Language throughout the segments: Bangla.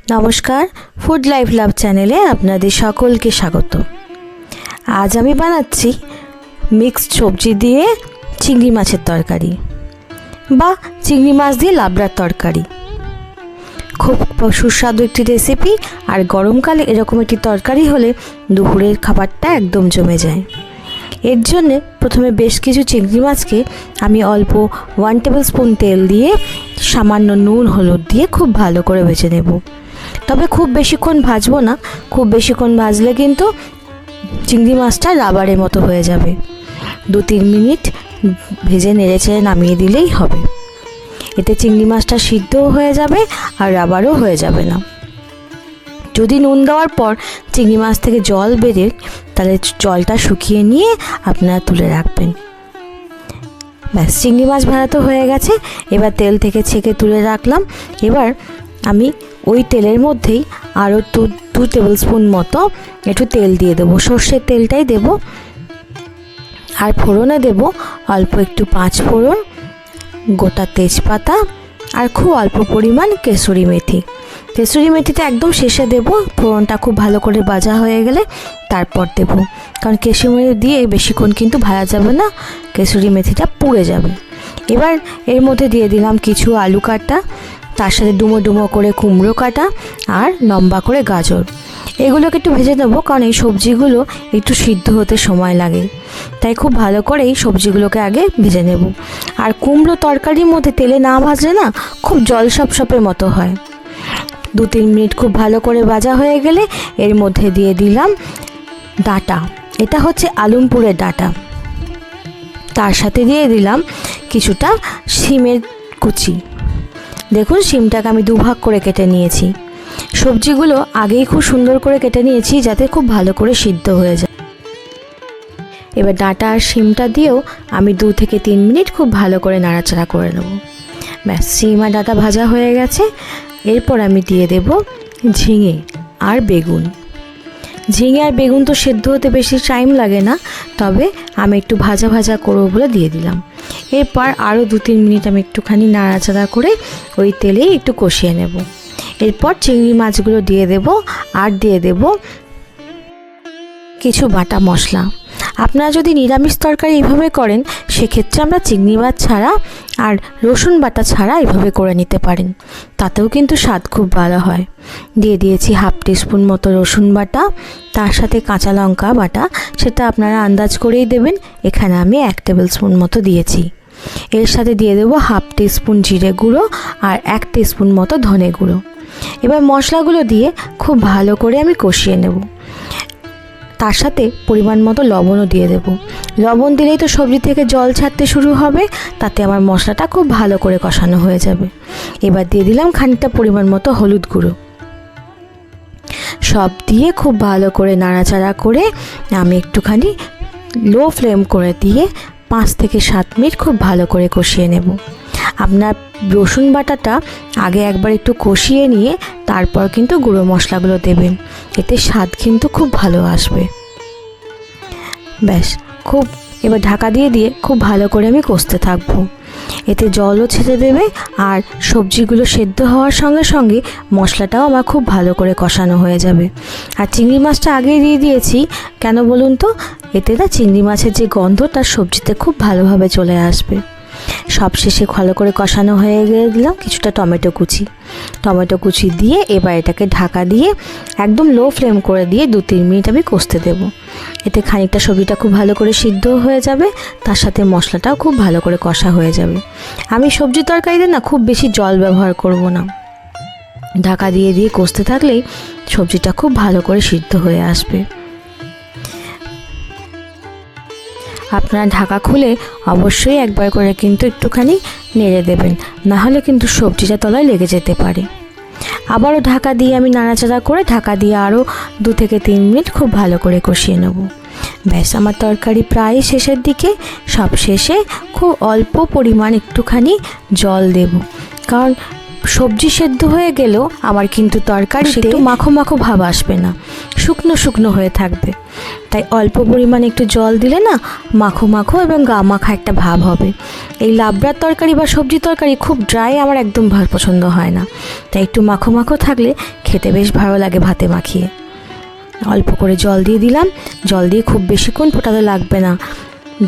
নমস্কার, ফুড লাইফ লাভ চ্যানেলে আপনাদের সকলকে স্বাগত। আজ আমি বানাচ্ছি মিক্সড সবজি দিয়ে চিংড়ি মাছের তরকারি বা চিংড়ি মাছ দিয়ে লাবড়ার তরকারি। খুব সুস্বাদু একটি রেসিপি, আর গরমকালে এরকম একটি তরকারি হলে দুপুরের খাবারটা একদম জমে যায়। এর জন্যে প্রথমে বেশ কিছু চিংড়ি মাছকে আমি অল্প 1 টেবিল স্পুন তেল দিয়ে সামান্য নুন হলুদ দিয়ে খুব ভালো করে ভেজে নেব। তবে খুব বেশিক্ষণ ভাজবো না, খুব বেশিক্ষণ ভাজলে কিন্তু চিংড়ি মাছটা রাবারের মতো হয়ে যাবে। 2-3 মিনিট ভেজে নেড়েচেড়ে নামিয়ে দিলেই হবে। এতে চিংড়ি মাছটা সিদ্ধও হয়ে যাবে আর রাবারও হয়ে যাবে না। যদি নুন দেওয়ার পর চিংড়ি মাছ থেকে জল বেরোয়, তাহলে জলটা শুকিয়ে নিয়ে আপনারা তুলে রাখবেন। ব্যাস, চিংড়ি মাছ ভাজা তো হয়ে গেছে। এবার তেল থেকে ছেঁকে তুলে রাখলাম। এবার আমি ওই তেলের মধ্যেই আরও 2 টেবিল স্পুন মতো একটু তেল দিয়ে দেবো। সর্ষের তেলটাই দেব। আর ফোড়নে দেব অল্প একটু 5 ফোড়ন, গোটা তেজপাতা আর খুব অল্প পরিমাণ কেসুরি মেথি। কেসুরি মেথিটা একদম শেষে দেব। ফোড়নটা খুব ভালো করে ভাজা হয়ে গেলে তারপর দেব, কারণ কেসুরি মেথি দিয়ে বেশিক্ষণ কিন্তু ভাজা যাবে না, কেসুরি মেথিটা পুড়ে যাবে। এবার এর মধ্যে দিয়ে দিলাম কিছু আলু কাটা, তার সাথে ডুমো ডুমো করে কুমড়ো কাটা আর লম্বা করে গাজর। এগুলোকে একটু ভেজে নেবো, কারণ এই সবজিগুলো একটু সিদ্ধ হতে সময় লাগে, তাই খুব ভালো করে এই সবজিগুলোকে আগে ভেজে নেব। আর কুমড়ো তরকারির মধ্যে তেলে না ভাজলে না খুব জল সপসপের মতো হয়। 2-3 মিনিট খুব ভালো করে ভাজা হয়ে গেলে এর মধ্যে দিয়ে দিলাম ডাঁটা। এটা হচ্ছে আলুমপুরের ডাঁটা। তার সাথে দিয়ে দিলাম কিছুটা শিমের কুচি। দেখুন, শিমটাকে আমি 2 ভাগ করে কেটে নিয়েছি। সবজিগুলো আগেই খুব সুন্দর করে কেটে নিয়েছি যাতে খুব ভালো করে সিদ্ধ হয়ে যায়। এবার ডাঁটা আর শিমটা দিয়েও আমি 2 থেকে 3 মিনিট খুব ভালো করে নাড়াচাড়া করে নেব। ব্যাস, শিম আর ডাঁটা ভাজা হয়ে গেছে। এরপর আমি দিয়ে দেব ঝিঙে আর বেগুন। ঝিঙে আর বেগুন তো সেদ্ধ হতে বেশি টাইম লাগে না, তবে আমি একটু ভাজা ভাজা করবো বলে দিয়ে দিলাম। এরপর আরও 2-3 মিনিট আমি একটুখানি নাড়াচাড়া করে ওই তেলেই একটু কষিয়ে নেব। এরপর চিংড়ি মাছগুলো দিয়ে দেব আর দিয়ে দেব কিছু বাটা মশলা। আপনারা যদি নিরামিষ তরকারি এইভাবে করেন, সেক্ষেত্রে আমরা চিংড়ি মাছ ছাড়া আর রসুন বাটা ছাড়া এইভাবে করে নিতে পারেন, তাতেও কিন্তু স্বাদ খুব ভালো হয়। দিয়ে দিয়েছি 1/2 টিস্পুন মতো রসুন বাটা, তার সাথে কাঁচা লঙ্কা বাটা, সেটা আপনারা আন্দাজ করেই দেবেন। এখানে আমি 1 টেবিল স্পুন মতো দিয়েছি। এর সাথে দিয়ে দেবো 1/2 টিস্পুন জিরে গুঁড়ো আর 1 টিস্পুন মতো ধনে গুঁড়ো। এবার মশলাগুলো দিয়ে খুব ভালো করে আমি কষিয়ে নেব। তার সাথে পরিমাণ মতো লবণও দিয়ে দেব। লবণ দিলেই তো সবজি থেকে জল ছাড়তে শুরু হবে, তাতে আমার মশলাটা খুব ভালো করে কষানো হয়ে যাবে। এবার দিয়ে দিলাম খানিকটা পরিমাণ মতো হলুদ গুঁড়ো। সব দিয়ে খুব ভালো করে নাড়াচাড়া করে আমি একটুখানি লো ফ্লেম করে দিয়ে 5 থেকে 7 মিনিট খুব ভালো করে কষিয়ে নেব। আপনার রসুন বাটাটা আগে একবার একটু কষিয়ে নিয়ে তারপর কিন্তু গুঁড়ো মশলাগুলো দেবেন, এতে স্বাদ কিন্তু খুব ভালো আসবে। ব্যাস, এবার ঢাকা দিয়ে খুব ভালো করে আমি কষতে থাকবো। এতে জলও ছেড়ে দেবে আর সবজিগুলো সেদ্ধ হওয়ার সঙ্গে সঙ্গে মশলাটাও আমার খুব ভালো করে কষানো হয়ে যাবে। আর চিংড়ি মাছটা আগেই দিয়ে দিয়েছি, কেন বলুন তো, এতে না চিংড়ি মাছের যে গন্ধ তার সবজিতে খুব ভালোভাবে চলে আসবে। সব শেষে ভালো করে কষানো হয়ে দিলাম কিছুটা টমেটো কুচি দিয়ে এবার এটাকে ঢাকা দিয়ে একদম লো ফ্লেম করে দিয়ে 2-3 মিনিট আমি কষতে দেব। এতে খানিকটা সবজিটা খুব ভালো করে সিদ্ধ হয়ে যাবে, তার সাথে মশলাটাও খুব ভালো করে কষা হয়ে যাবে। আমি সবজি তরকারিতে না খুব বেশি জল ব্যবহার করব না। ঢাকা দিয়ে কষতে থাকলেই সবজিটা খুব ভালো করে সিদ্ধ হয়ে আসবে। আপনারা ঢাকা খুলে অবশ্যই একবার করে কিন্তু একটুখানি নেড়ে দেবেন, না হলে কিন্তু সবজিটা তলায় লেগে যেতে পারে। আবারও ঢাকা দিয়ে আমি নাড়াচাড়া করে ঢাকা দিয়ে আরও 2 থেকে 3 মিনিট খুব ভালো করে কষিয়ে নেব। ব্যাস, আমার তরকারি প্রায় শেষের দিকে। সব শেষে খুব অল্প পরিমাণ একটুখানি জল দেব, কারণ সবজি সেদ্ধ হয়ে গেলেও আমার কিন্তু তরকারিতে একটু মাখো মাখো ভাব আসবে না, শুকনো শুকনো হয়ে থাকবে। তাই অল্প পরিমাণে একটু জল দিলে না মাখো মাখো এবং গা মাখা একটা ভাব হবে। এই লাবড়ার তরকারি বা সবজি তরকারি খুব ড্রাই আমার একদম পছন্দ হয় না, তাই একটু মাখো মাখো থাকলে খেতে বেশ ভালো লাগে ভাতে মাখিয়ে। অল্প করে জল দিয়ে দিলাম, জল দিয়ে খুব বেশিক্ষণ ফোটাতে লাগবে না,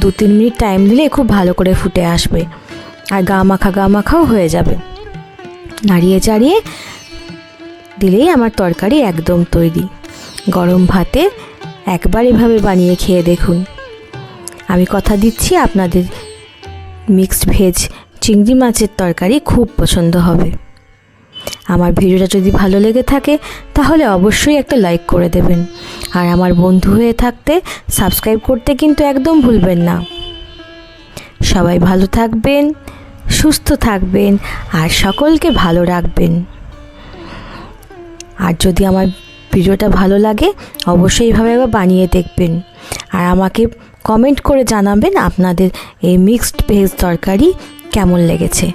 2-3 মিনিট টাইম দিলে খুব ভালো করে ফুটে আসবে আর গা মাখাও হয়ে যাবে। নাড়িয়ে চাড়িয়ে দিলেই আমার তরকারি একদম তৈরি। গরম ভাতে একবার এভাবে বানিয়ে খেয়ে দেখুন। আমি কথা দিচ্ছি আপনাদের মিক্সড ভেজ চিংড়ি মাছের তরকারি খুব পছন্দ হবে। আমার ভিডিওটা যদি ভালো লেগে থাকে তাহলে অবশ্যই একটা লাইক করে দেবেন, আর আমার বন্ধু হয়ে থাকতে সাবস্ক্রাইব করতে কিন্তু একদম ভুলবেন না। সবাই ভালো থাকবেন, সুস্থ থাকবেন আর সকলকে ভালো রাখবেন। আর যদি আমার ভিডিওটা ভালো লাগে অবশ্যই এইভাবে একবার বানিয়ে দেখবেন, আর আমাকে কমেন্ট করে জানাবেন আপনাদের এই মিক্সড ভেজ তরকারি কেমন লেগেছে।